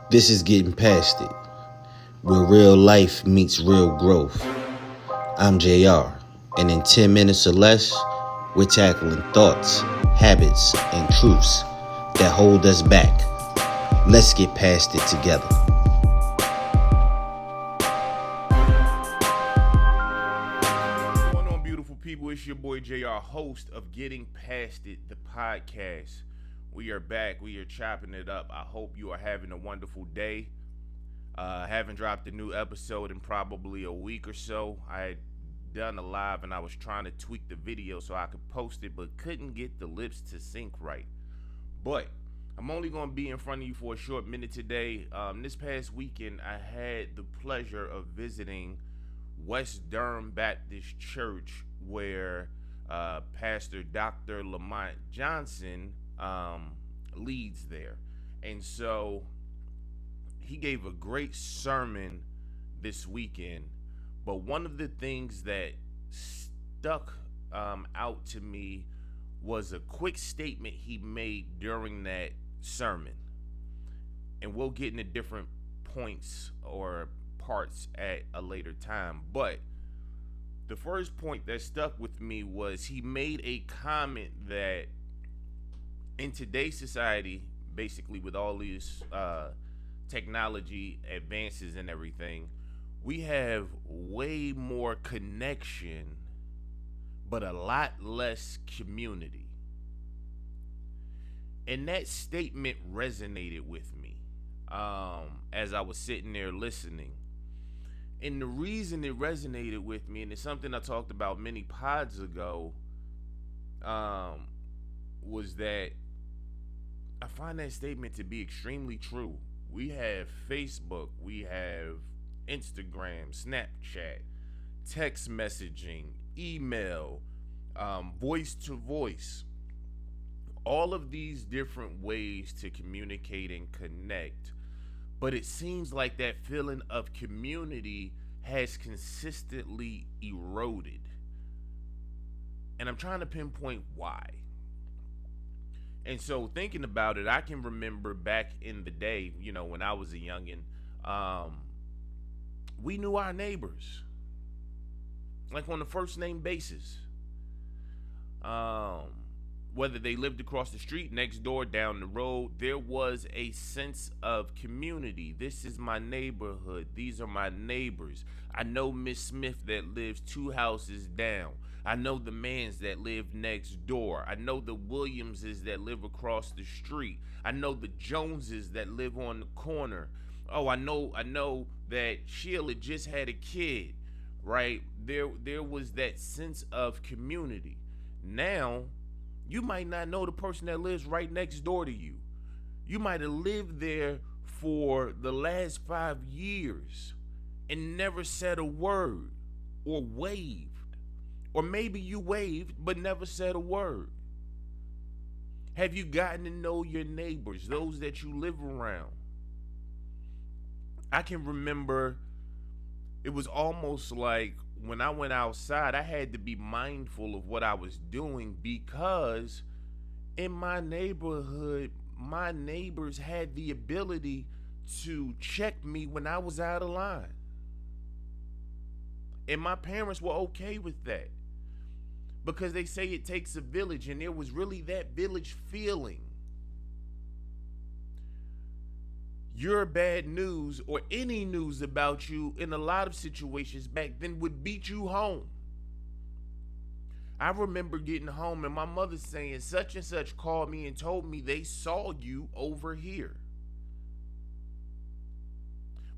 This is Getting Past It, where real life meets real growth. I'm JR, and in 10 minutes or less, we're tackling thoughts, habits, and truths that hold us back. Let's get past it together. What's going on, beautiful people? It's your boy JR, host of Getting Past It, the podcast. We are back. We are chopping it up. I hope you are having a wonderful day. Haven't dropped a new episode in probably a week or so. I had done a live and I was trying to tweak the video so I could post it, but couldn't get the lips to sync right. But I'm only going to be in front of you for a short minute today. This past weekend, I had the pleasure of visiting West Durham Baptist Church, where Pastor Dr. Lamont Johnson leads there. And so he gave a great sermon this weekend. But one of the things that stuck out to me was a quick statement he made during that sermon. And we'll get into different points or parts at a later time. But the first point that stuck with me was he made a comment that in today's society, basically with all these technology advances and everything, we have way more connection, but a lot less community. And that statement resonated with me as I was sitting there listening. And the reason it resonated with me, and it's something I talked about many pods ago, was that I find that statement to be extremely true. We have Facebook, we have Instagram, Snapchat, text messaging, email, voice to voice. All of these different ways to communicate and connect. But it seems like that feeling of community has consistently eroded. And I'm trying to pinpoint why. And so thinking about it, I can remember back in the day, when I was a youngin', we knew our neighbors, like on a first name basis. Whether they lived across the street, next door, down the road, there was a sense of community. This is my neighborhood. These are my neighbors. I know Miss Smith that lives 2 houses down. I know the Mans that live next door. I know the Williamses that live across the street. I know the Joneses that live on the corner. Oh, I know that Sheila just had a kid, right? There was that sense of community. Now, you might not know the person that lives right next door to you. You might have lived there for the last 5 years and never said a word or waved. Or maybe you waved but never said a word. Have you gotten to know your neighbors, those that you live around? I can remember it was almost like when I went outside, I had to be mindful of what I was doing because in my neighborhood, my neighbors had the ability to check me when I was out of line. And my parents were okay with that because they say it takes a village, and there was really that village feeling. Your bad news or any news about you in a lot of situations back then would beat you home. I remember getting home and my mother saying such and such called me and told me they saw you over here.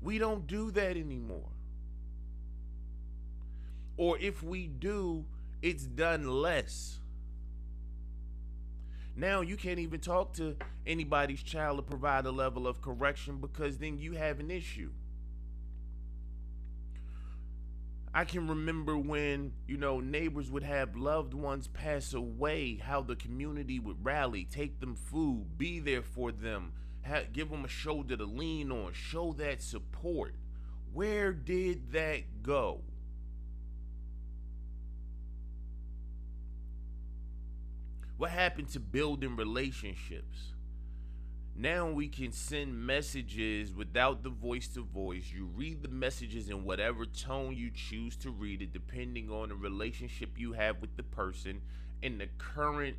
We don't do that anymore. Or if we do, it's done less. Now you can't even talk to anybody's child to provide a level of correction because then you have an issue. I can remember when, neighbors would have loved ones pass away, how the community would rally, take them food, be there for them, give them a shoulder to lean on, show that support. Where did that go? What happened to building relationships? Now we can send messages without the voice to voice. You read the messages in whatever tone you choose to read it, depending on the relationship you have with the person and the current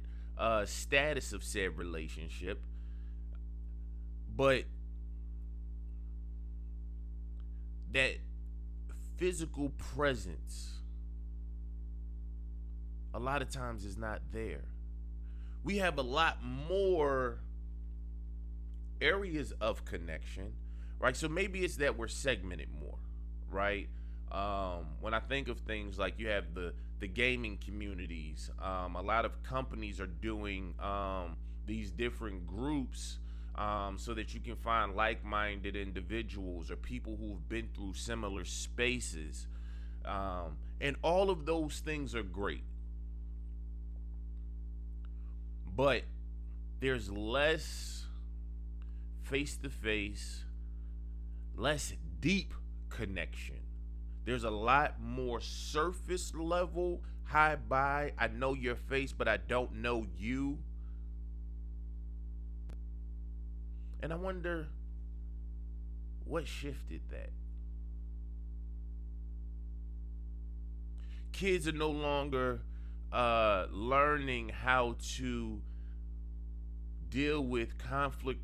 status of said relationship. But that physical presence a lot of times is not there. We have a lot more areas of connection, right? So maybe it's that we're segmented more, right? When I think of things like you have the gaming communities, a lot of companies are doing these different groups so that you can find like-minded individuals or people who've been through similar spaces, and all of those things are great, but there's less face to face, less deep connection. There's a lot more surface level, hi, bye, I know your face, but I don't know you. And I wonder what shifted that. Kids are no longer learning how to deal with conflict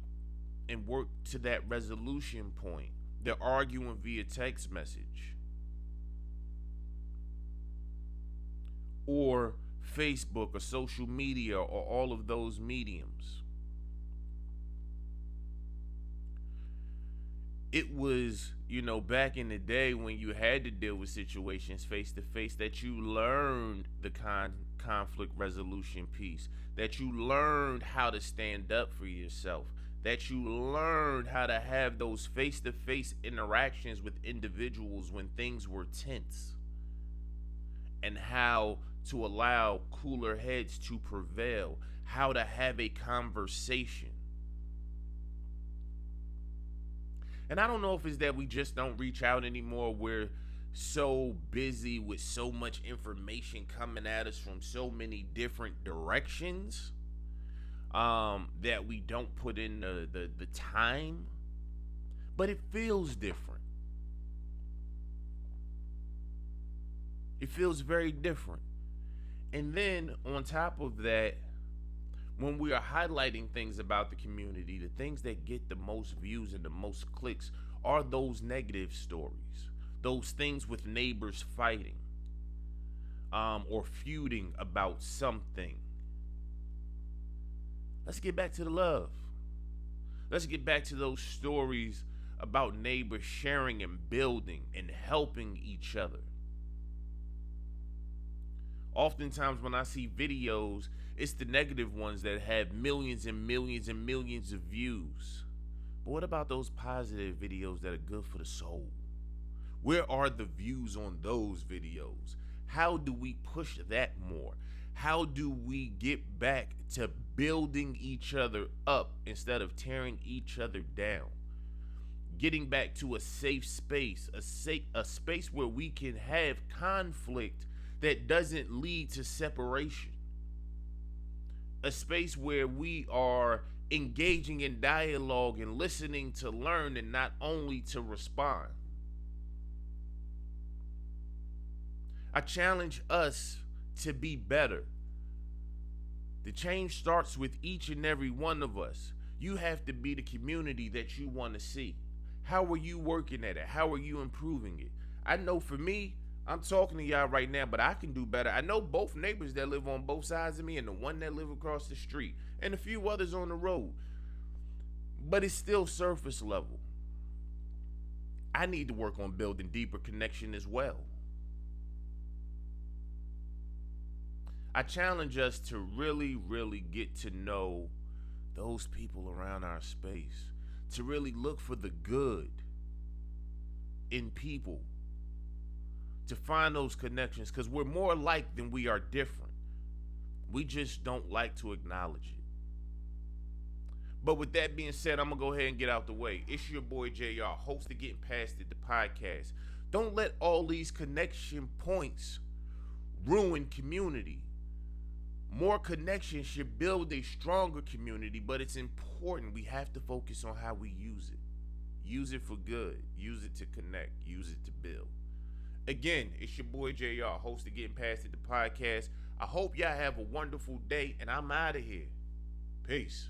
and work to that resolution point. They're arguing via text message or Facebook or social media or all of those mediums. It was, back in the day when you had to deal with situations face to face that you learned the conflict resolution piece, that you learned how to stand up for yourself, that you learned how to have those face-to-face interactions with individuals when things were tense, and how to allow cooler heads to prevail, how to have a conversation. And I don't know if it's that we just don't reach out anymore. We're so busy with so much information coming at us from so many different directions, that we don't put in the time, but it feels different. It feels very different. And then on top of that, when we are highlighting things about the community, the things that get the most views and the most clicks are those negative stories, those things with neighbors fighting, or feuding about something. Let's get back to the love. Let's get back to those stories about neighbors sharing and building and helping each other. Oftentimes when I see videos, it's the negative ones that have millions and millions and millions of views. But what about those positive videos that are good for the soul? Where are the views on those videos? How do we push that more? How do we get back to building each other up instead of tearing each other down? Getting back to a safe space, a space where we can have conflict that doesn't lead to separation. A space where we are engaging in dialogue and listening to learn and not only to respond. I challenge us to be better. The change starts with each and every one of us. You have to be the community that you want to see. How are you working at it? How are you improving it? I know for me, I'm talking to y'all right now, but I can do better. I know both neighbors that live on both sides of me and the one that live across the street and a few others on the road. But it's still surface level. I need to work on building deeper connection as well. I challenge us to really, really get to know those people around our space, to really look for the good in people, to find those connections, because we're more alike than we are different. We just don't like to acknowledge it. But with that being said, I'm going to go ahead and get out the way. It's your boy JR, host of Getting Past It, the podcast. Don't let all these connection points ruin community. More connections should build a stronger community, but it's important. We have to focus on how we use it. Use it for good. Use it to connect. Use it to build. Again, it's your boy JR, host of Getting Past It, the podcast. I hope y'all have a wonderful day, and I'm out of here. Peace.